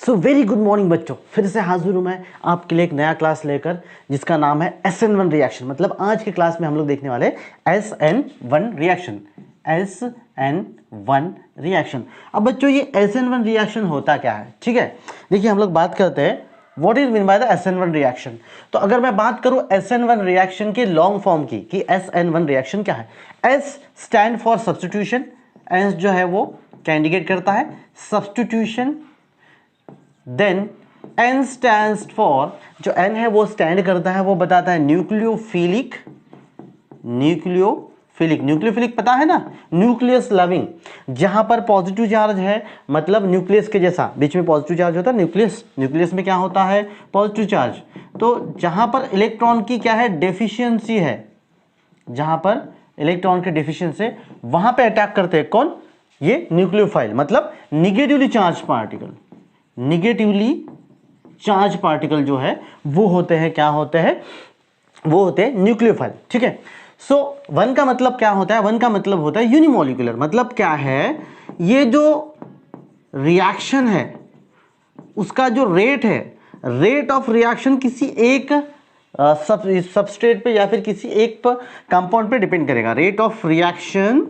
So very good morning बच्चों, फिर से हाजिर हूँ मैं आपके लिए एक नया क्लास लेकर जिसका नाम है SN1 रिएक्शन। मतलब आज के क्लास में हम लोग देखने वाले SN1 रिएक्शन। SN1 reaction. अब बच्चों ये SN1 रिएक्शन होता क्या है, ठीक है। देखिए हम लोग बात करते हैं what is mean by the SN1 reaction. तो अगर मैं बात करूं SN1 रिएक्शन के लॉन्ग फॉर्म की कि SN1 रिएक्शन क्या है। S stand for substitution. S जो है वो कैंडिडेट करता है substitution. Then N stands for, जो N है वो स्टैंड करता है, वो बताता है न्यूक्लियोफिलिक। न्यूक्लियोफिलिक पता है ना, न्यूक्लियस लविंग। जहां पर पॉजिटिव चार्ज है मतलब न्यूक्लियस के जैसा बीच में पॉजिटिव चार्ज होता है, न्यूक्लियस में क्या होता है, पॉजिटिव चार्ज। तो जहां पर इलेक्ट्रॉन की क्या है, डेफिशिएंसी है, जहां पर इलेक्ट्रॉन के डेफिशिएंसी वहां पे अटैक करते हैं कौन, ये न्यूक्लियोफाइल। मतलब negatively charge particle, negatively charge particle जो है वो होते हैं, क्या होते हैं, वो होते हैं न्यूक्लियोफाइल, ठीक है। सो वन का मतलब क्या होता है, वन का मतलब होता है यूनिमोलिकुलर। मतलब क्या है, ये जो रिएक्शन है उसका जो रेट है, रेट ऑफ रिएक्शन किसी एक सबस्ट्रेट पे या फिर किसी एक कंपाउंड पे डिपेंड करेगा। Rate of reaction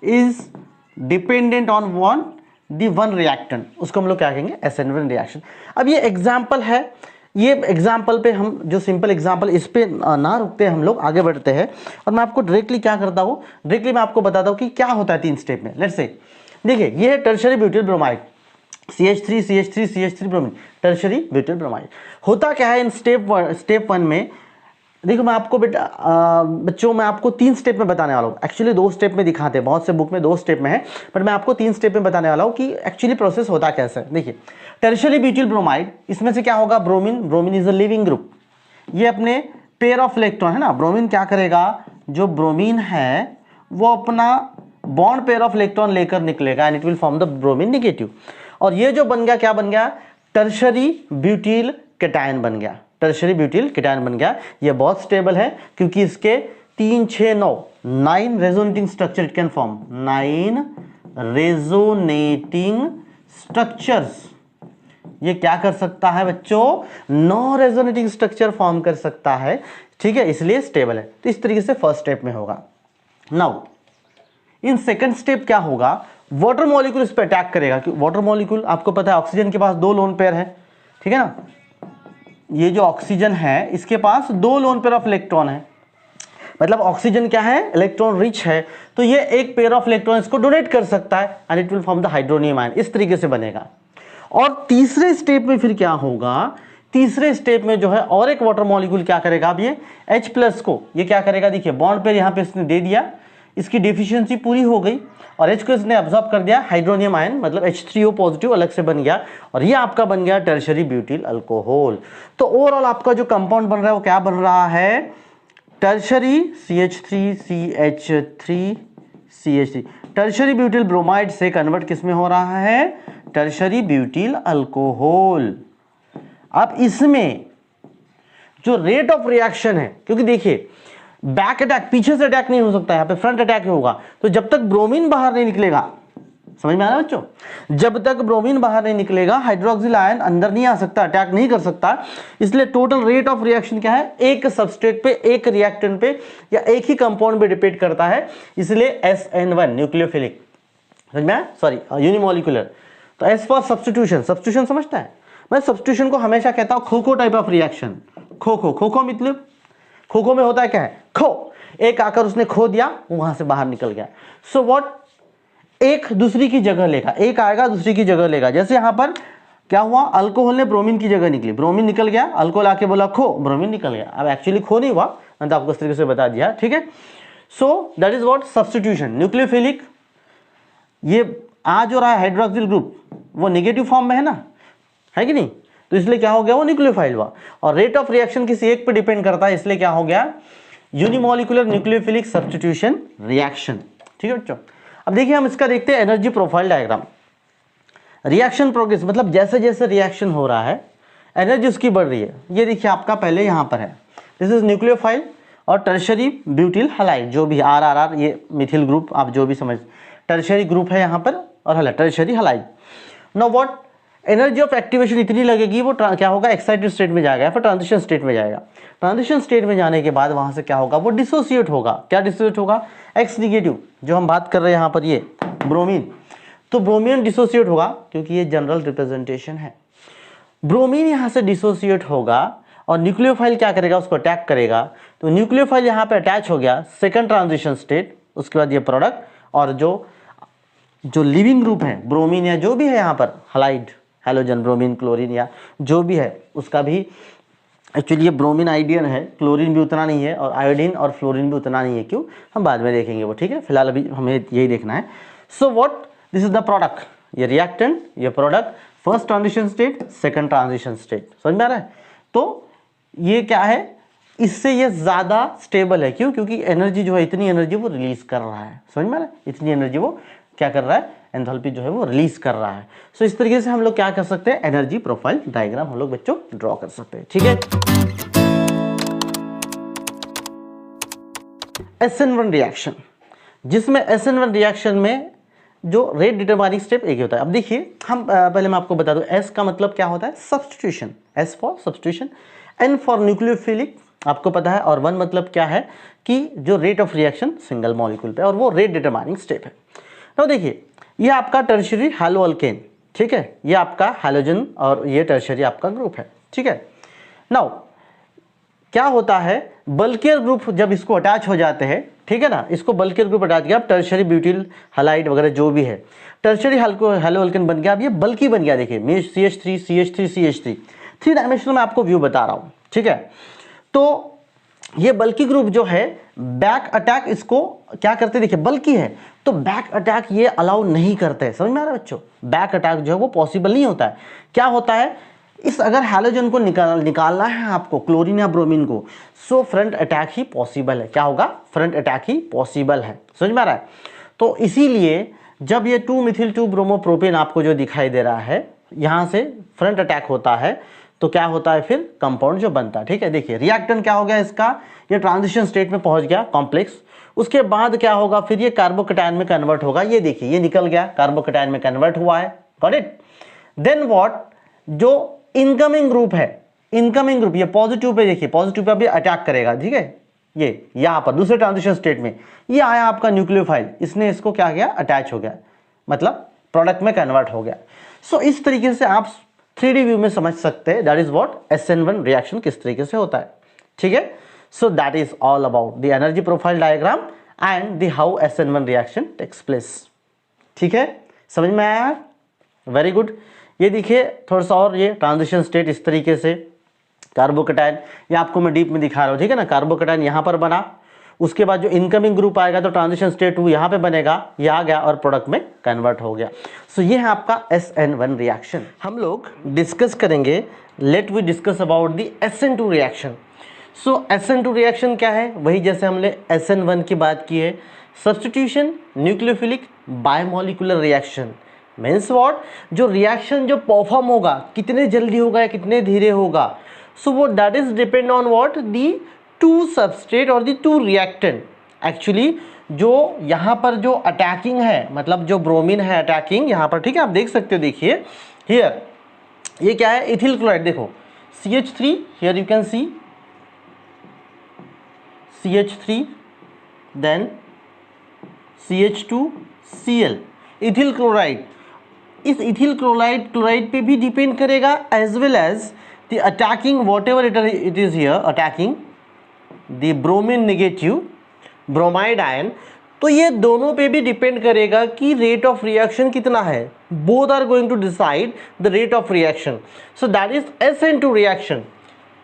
is dependent on one reactant, उसको हम लोग क्या कहेंगे, SN1 रिएक्शन। अब ये एग्जांपल है, ये एग्जांपल पे हम जो सिंपल एग्जांपल, इस पे ना रुकते हम लोग आगे बढ़ते हैं और मैं आपको डायरेक्टली क्या करता हूँ, डायरेक्टली मैं आपको बताता हूँ कि क्या होता है 3 स्टेप में। लेट्स से देखिए ये है tertiary butyl bromide, CH3 bromine, tertiary butyl bromide. होता क्या है इन स्टेप 1 में, देखो मैं आपको बेटा बच्चों मैं आपको 3 स्टेप में बताने वाला हूँ। एक्चुअली 2 स्टेप में दिखाते हैं, बहुत से बुक में 2 स्टेप में है, बट मैं आपको 3 स्टेप में बताने वाला हूँ कि एक्चुअली प्रोसेस होता कैसे है। देखिए टर्शियरी ब्यूटाइल ब्रोमाइड, इसमें से क्या होगा, bromine is a leaving group. ये अपने पेयर ऑफ इलेक्ट्रॉन है ना, ब्रोमीन क्या करेगा, जो ब्रोमीन है वो अपना बॉन्ड पेयर ऑफ इलेक्ट्रॉन लेकर निकलेगा and it will form the bromine negative. और ये जो बन गया, क्या बन गया, टर्शियरी ब्यूटाइल कैटायन बन गया, टर्शियरी ब्यूटाइल कैटायन बन गया। ये बहुत स्टेबल है क्योंकि इसके 3, 6, 9 resonating structure it can form, 9 resonating structures. ये क्या कर सकता है बच्चों, 9 रेजोनेटिंग स्ट्रक्चर फॉर्म कर सकता है, ठीक है, इसलिए स्टेबल है। तो इस तरीके से फर्स्ट स्टेप में होगा। नाउ इन सेकंड स्टेप क्या होगा, वाटर मॉलिक्यूल इस पर अटैक करेगा। कि वाटर मॉलिक्यूल आपको पता है ऑक्सीजन के पास 2 लोन पेयर है, ठीक है ना, ये जो ऑक्सीजन है इसके पास 2 लोन पेयर ऑफ इलेक्ट्रॉन है, मतलब ऑक्सीजन क्या है, इलेक्ट्रॉन रिच है, तो ये एक पेयर ऑफ इलेक्ट्रॉन इसको डोनेट कर सकता है and it will form the hydronium ion. इस तरीके से बनेगा। और तीसरे स्टेप में फिर क्या होगा, तीसरे स्टेप में जो है और एक वाटर मॉलिक्यूल क्या करेगा, अब ये H+ को ये क्या करेगा, देखिए बॉन्ड पेयर यहाँ पे इसने दे दिया, इसकी डेफिशिएंसी पूरी हो गई और H को इसने अब्सॉर्ब कर दिया, हाइड्रोनियम आयन मतलब H3O पॉजिटिव अलग से बन गया और ये आपका बन गया टर्शियरी ब्यूटाइल अल्कोहल। तो ओवरऑल आपका जो कंपाउंड बन रहा है वो क्या बन रहा है, tertiary CH3CH3CH3, tertiary butyl bromide से कन्वर्ट किस में हो रहा है, टर्शियरी ब्यूटाइल अल्कोहल। अब इसमें जो रेट ऑफ रिएक्शन है, क्योंकि देखिए बैक अटैक, पीछे से अटैक नहीं हो सकता, यहाँ पे फ्रंट अटैक होगा, तो जब तक ब्रोमीन बाहर नहीं निकलेगा, समझ में आ रहा है बच्चों, जब तक ब्रोमीन बाहर नहीं निकलेगा हाइड्रोक्सिल आयन अंदर नहीं आ सकता, अटैक नहीं कर सकता। इसलिए टोटल रेट ऑफ रिएक्शन क्या है, एक सबस्ट्रेट पे, एक रिएक्टेंट पे या एक ही कंपाउंड पे डिपेंड करता है, इसलिए SN1 न्यूक्लियोफिलिक, समझ में, सॉरी यूनिमोलिकुलर। तो S फॉर सब्स्टिट्यूशन, सब्स्टिट्यूशन समझता है, मैं सब्स्टिट्यूशन को हमेशा कहता हूं खो टाइप ऑफ रिएक्शन। खो मतलब खो में होता है क्या है, खो, एक आकर उसने खो दिया, वहां से बाहर निकल गया। सो व्हाट, एक दूसरी की जगह लेगा, एक आएगा दूसरी की जगह लेगा। जैसे यहां पर क्या हुआ, अल्कोहल ने ब्रोमीन की जगह निकली, ब्रोमीन निकल गया, अल्कोहल आके बोला खो, ब्रोमीन निकल गया। अब एक्चुअली खो नहीं हुआ, मैंने तो आपको इस तरीके से बता दिया, ठीक है। So that is what substitution. Nucleophilic, ये आ जो रहा है हाइड्रोक्सिल ग्रुप वो नेगेटिव फॉर्म में है ना, है कि नहीं, तो इसलिए क्या हो गया, वो न्यूक्लियोफाइल हुआ। और रेट ऑफ रिएक्शन किसी एक पे डिपेंड करता है, इसलिए क्या हो गया, यूनिमोलिकुलर न्यूक्लियोफिलिक सब्स्टिट्यूशन रिएक्शन, ठीक है बच्चों। अब देखिए हम इसका देखते हैं energy profile diagram. Reaction progress मतलब जैसे जैसे रिएक्शन हो रहा है एनर्जी उसकी बढ़ रही है। ये देखिए आपका पहले यहाँ पर है, दिस इज न्यूक्लियोफाइल और टर्शियरी ब्यूटाइल हैलाइड, जो भी RRR, ये मिथिल ग्रुप आप जो भी समझ, टर्शियरी ग्रुप है यहाँ पर और tertiary halide. Now what, energy of activation इतनी लगेगी, वो क्या होगा, एक्साइटेड स्टेट में जाएगा, फिर ट्रांजिशन स्टेट में जाएगा। ट्रांजिशन स्टेट में जाने के बाद वहां से क्या होगा, वो डिसोसिएट होगा। क्या डिसोसिएट होगा, एक्स निगेटिव, जो हम बात कर रहे हैं यहाँ पर, ये ब्रोमीन, तो ब्रोमीन डिसोसिएट होगा, क्योंकि ये जनरल रिप्रेजेंटेशन है। ब्रोमीन यहाँ से डिसोसिएट होगा और न्यूक्लियोफाइल क्या करेगा, उसको अटैक करेगा, तो न्यूक्लियोफाइल यहाँ पे अटैच हो गया, सेकंड ट्रांजिशन स्टेट, उसके बाद ये प्रोडक्ट, और जो लिविंग ग्रुप है ब्रोमीन या जो भी है यहाँ पर हलाइड हैलोजन, ब्रोमीन, क्लोरीन या जो भी है, उसका भी एक्चुअली ये ब्रोमीन आयोडीन है, क्लोरीन भी उतना नहीं है, और आयोडीन और फ्लोरीन भी उतना नहीं है। क्यों, हम बाद में देखेंगे वो, ठीक है, फिलहाल अभी हमें यही देखना है। So what, this is the product, ये रिएक्टेंट, ये product, first transition state, second transition state, समझ में आ रहा है। तो ये क्या है, इससे ये ज़्यादा स्टेबल है। क्यों, क्योंकि एनर्जी जो है, इतनी एनर्जी वो रिलीज कर रहा है, समझ में आ रहा है, इतनी एनर्जी वो क्या कर रहा है, एंथैल्पी जो है वो रिलीज कर रहा है। सो इस तरीके से हम लोग क्या कर सकते हैं, एनर्जी प्रोफाइल डायग्राम हम लोग बच्चों ड्रॉ कर सकते हैं, ठीक है। SN1 रिएक्शन, जिसमें SN1 रिएक्शन में जो रेट डिटरमाइनिंग स्टेप एक ही होता है। अब देखिए, हम पहले मैं आपको बता दूं, S का मतलब क्या होता है, substitution, S for substitution, N for nucleophilic, आपको पता है, और 1 मतलब क्या है कि जो rate of reaction single molecule पे, और वो रेट डिटरमाइनिंग स्टेप है। तो देखिए, ये आपका टर्शियरी हैलो अल्केन, ठीक है, ये आपका हैलोजन और ये टर्शियरी आपका ग्रुप है, ठीक है। नाउ क्या होता है, बल्कियर ग्रुप जब इसको अटैच हो जाते हैं, ठीक है ना, इसको बल्कियर ग्रुप अटैच किया, अब टर्शियरी ब्यूटिल हलाइड वगैरह जो भी है, टर्शियरी हैलो अल्केन बन गया। अब ये बल्कि बन गया, देखिए CH3 CH3 CH3, 3 डायमेंशनल में आपको व्यू बता रहा हूँ, ठीक है। तो ये बल्कि ग्रुप जो है, बैक अटैक इसको क्या करते, देखिए बल्कि है तो बैक अटैक ये अलाउ नहीं करते, समझ में आ रहा है बच्चों, बैक अटैक जो है वो पॉसिबल नहीं होता है। क्या होता है, इस अगर हैलोजन को निकालना है आपको, क्लोरीन या ब्रोमीन को, सो फ्रंट अटैक ही पॉसिबल है। क्या होगा, फ्रंट अटैक ही पॉसिबल है, समझ में आ रहा है। तो इसीलिए जब ये 2-methyl-2 ब्रोमोप्रोपेन आपको जो दिखाई दे रहा है, यहाँ से फ्रंट अटैक होता है, तो क्या होता है, फिर कंपाउंड जो बनता है, ठीक है। देखिए रिएक्टेंट क्या हो गया इसका, ये ट्रांजिशन स्टेट में पहुंच गया कॉम्प्लेक्स, उसके बाद क्या होगा, फिर ये कार्बोकेटायन में कन्वर्ट होगा। ये देखिए, ये निकल गया, कार्बोकेटायन में कन्वर्ट हुआ है, गॉट इट। देन व्हाट, जो इनकमिंग ग्रुप है, इनकमिंग ग्रुप ये पॉजिटिव पे, देखिए पॉजिटिव पे अभी अटैक करेगा, ठीक है। ये यहाँ पर दूसरे ट्रांजिशन स्टेट में ये आया आपका न्यूक्लियोफाइल, इसने इसको क्या किया, अटैच हो गया, मतलब प्रोडक्ट में कन्वर्ट हो गया। सो इस तरीके से आप 3D व्यू में समझ सकते हैं, that is what SN1 reaction किस तरीके से होता है, ठीक है। So that is all about the energy profile diagram and the how SN1 reaction takes place, ठीक है, समझ में आया, वेरी गुड। ये देखिए थोड़ा सा और, ये ट्रांजिशन स्टेट इस तरीके से, कार्बोकेटायन, ये आपको मैं डीप में दिखा रहा हूँ, ठीक है ना, कार्बोकेटायन यहाँ पर बना, उसके बाद जो इनकमिंग ग्रुप आएगा तो ट्रांजिशन स्टेट 2 यहाँ पे बनेगा, ये आ गया और प्रोडक्ट में कन्वर्ट हो गया। सो ये है आपका SN1 रिएक्शन। हम लोग डिस्कस करेंगे, let we discuss about the SN2 reaction. So SN2 reaction क्या है, वही जैसे हमने SN1 की बात की है, substitution nucleophilic biomolecular reaction, means what, जो रिएक्शन जो परफॉर्म होगा कितने जल्दी होगा या कितने धीरे होगा, सो वो that is depend on what, the to substrate और दी टू रिएक्टेंट। एक्चुअली जो यहाँ पर जो अटैकिंग है, मतलब जो ब्रोमीन है अटैकिंग यहाँ पर, ठीक है, आप देख सकते हो, देखिए हियर ये क्या है, इथिल क्लोराइड, देखो CH3, here you can see CH3, then CH2Cl, ethyl chloride. इस इथिल क्लोराइड पे भी डिपेंड करेगा, as well as the attacking whatever it is here, attacking the bromine negative bromide ion. तो ये दोनों पे भी डिपेंड करेगा कि रेट ऑफ रिएक्शन कितना है, both are going to decide the rate of reaction. So that is SN2 reaction,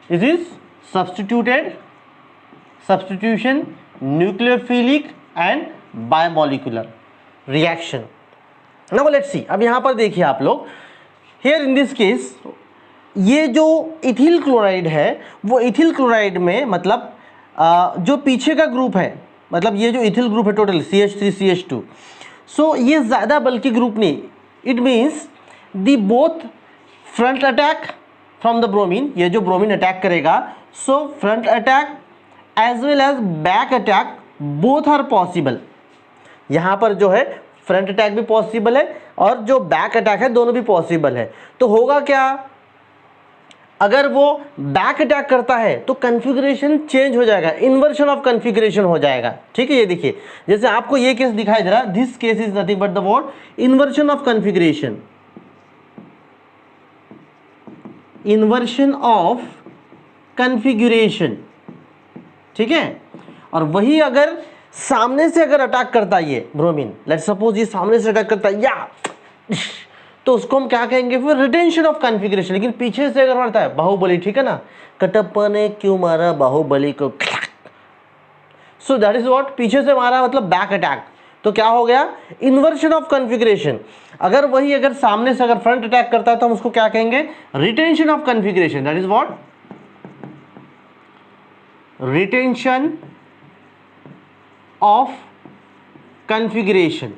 it is substitution nucleophilic and biomolecular reaction. Now let's see, अब यहाँ पर देखिए आप लोग, here in this case ये जो इथिल क्लोराइड है, वो इथिल क्लोराइड में मतलब जो पीछे का ग्रुप है, मतलब ये जो इथिल ग्रुप है टोटल CH3 CH2, सो ये ज़्यादा बल्कि ग्रुप नहीं, it means the both front attack from the bromine, ये जो ब्रोमीन अटैक करेगा, so front attack as well as back attack both are possible. यहाँ पर जो है फ्रंट अटैक भी पॉसिबल है और जो बैक अटैक है दोनों भी पॉसिबल है। तो होगा क्या, अगर वो बैक अटैक करता है तो कॉन्फ़िगरेशन चेंज हो जाएगा, इन्वर्शन ऑफ कॉन्फ़िगरेशन हो जाएगा। ठीक है, ये देखिए जैसे आपको ये केस दिखाई दे रहा है, this case is nothing but the what, inversion of configuration, inversion of configuration. ठीक है, और वही अगर सामने से अगर अटैक करता है ये ब्रोमीन, लेट्स सपोज ये सामने से अटैक करता है या, तो उसको हम क्या कहेंगे फिर, रिटेंशन ऑफ कॉन्फ़िगरेशन। लेकिन पीछे से अगर मारता है, बाहुबली, ठीक है ना, कटप्पा ने क्यों मारा बाहुबली को, सो दैट इज व्हाट, पीछे से मारा मतलब बैक अटैक। तो क्या हो गया, इन्वर्शन ऑफ कॉन्फ़िगरेशन। अगर वही अगर सामने से अगर फ्रंट अटैक करता है तो हम उसको क्या कहेंगे, retention of configuration. That is what, retention of configuration.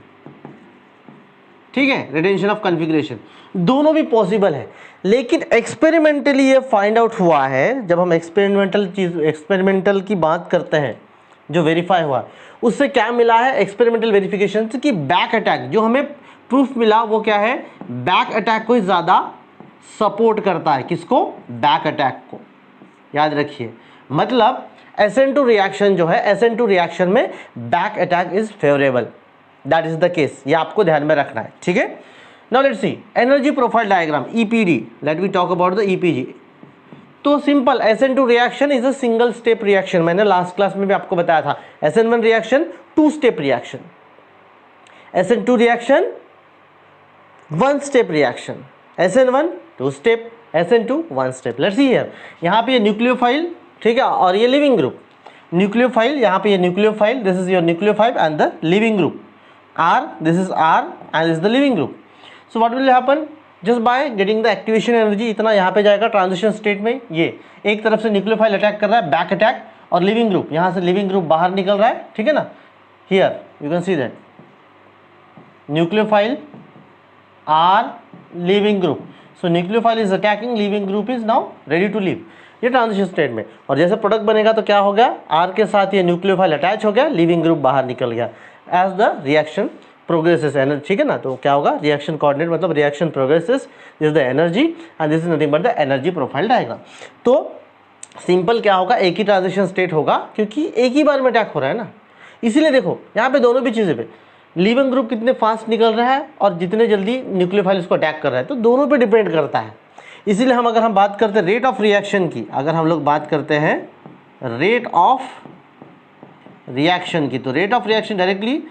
ठीक है, रिटेंशन ऑफ कॉन्फ़िगरेशन दोनों भी पॉसिबल है। लेकिन एक्सपेरिमेंटली ये फाइंड आउट हुआ है, जब हम एक्सपेरिमेंटल की बात करते हैं, जो वेरीफाई हुआ उससे क्या मिला है, एक्सपेरिमेंटल वेरिफिकेशन से, कि बैक अटैक जो हमें प्रूफ मिला वो क्या है, बैक अटैक को ज़्यादा सपोर्ट करता है। किसको, बैक अटैक को। याद रखिए, मतलब SN2 रिएक्शन जो है, SN2 रिएक्शन में back attack is favourable, that is the case, ये आपको ध्यान में रखना है। ठीक है, now let's see energy profile diagram, EPD, let we talk about the EPG। तो simple, SN2 reaction is a single step reaction. मैंने लास्ट क्लास में भी आपको बताया था, SN1 reaction 2 step reaction, SN2 reaction 1 step reaction, SN1 2 step, SN2 1 step. Let's see here, यहाँ पे ये न्यूक्लियोफाइल, ठीक है, और ये लिविंग ग्रुप। न्यूक्लियोफाइल, यहाँ पे ये nucleophile, this is your nucleophile and the leaving group R, this is R and this is the living group. So what will happen, just by getting the activation energy, इतना यहाँ पे जाएगा transition state में। ये एक तरफ से nucleophile attack कर रहा है, बैक अटैक, और लिविंग ग्रुप, यहाँ से लिविंग ग्रुप बाहर निकल रहा है। ठीक है ना, here you can see that nucleophile R, leaving group. So nucleophile is attacking, leaving group is now ready to leave, ये ट्रांजिशन स्टेट में। और जैसे प्रोडक्ट बनेगा तो क्या हो गया, R के साथ ये न्यूक्लियोफाइल अटैच हो गया, लिविंग ग्रुप बाहर निकल गया। As the reaction progresses energy, ठीक है ना, तो क्या होगा, रिएक्शन कोऑर्डिनेट मतलब reaction progresses, this is the energy and this is nothing but the energy profile diagram. तो सिंपल क्या होगा, एक ही ट्रांजिशन स्टेट होगा, क्योंकि एक ही बार में अटैक हो रहा है ना, इसीलिए देखो यहाँ पे दोनों भी चीज़ें पे लिविंग ग्रुप कितने फास्ट निकल रहा है और जितने जल्दी न्यूक्लियोफाइल उसको अटैक कर रहा है, तो दोनों पे डिपेंड करता है। इसीलिए हम अगर हम बात करते हैं रेट ऑफ रिएक्शन की, अगर हम लोग बात करते हैं रेट ऑफ रिएक्शन की, तो rate of reaction directly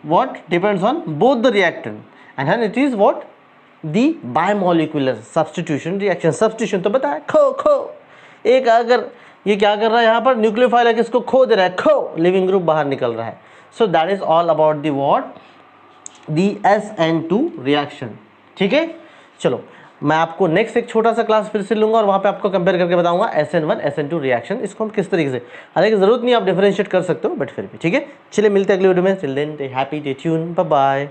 what depends on both the reactant and then it is what the bimolecular substitution reaction। substitution तो बताया, खो एक, अगर ये क्या कर रहा है यहाँ पर, न्यूक्लियोफाइल है किसको खो दे रहा है, खो, लिविंग ग्रुप बाहर निकल रहा है। So that is all about the what, the SN2 reaction. ठीक है, चलो मैं आपको नेक्स्ट एक छोटा सा क्लास फिर से लूंगा और वहाँ पे आपको कंपेयर करके बताऊंगा SN1 SN2 रिएक्शन, इसको हम किस तरीके से, हालांकि जरूरत नहीं, आप डिफरेंशिएट कर सकते हो बट फिर भी। ठीक है, चलिए मिलते हैं अगले वीडियो में, till then happy, stay tune, bye bye.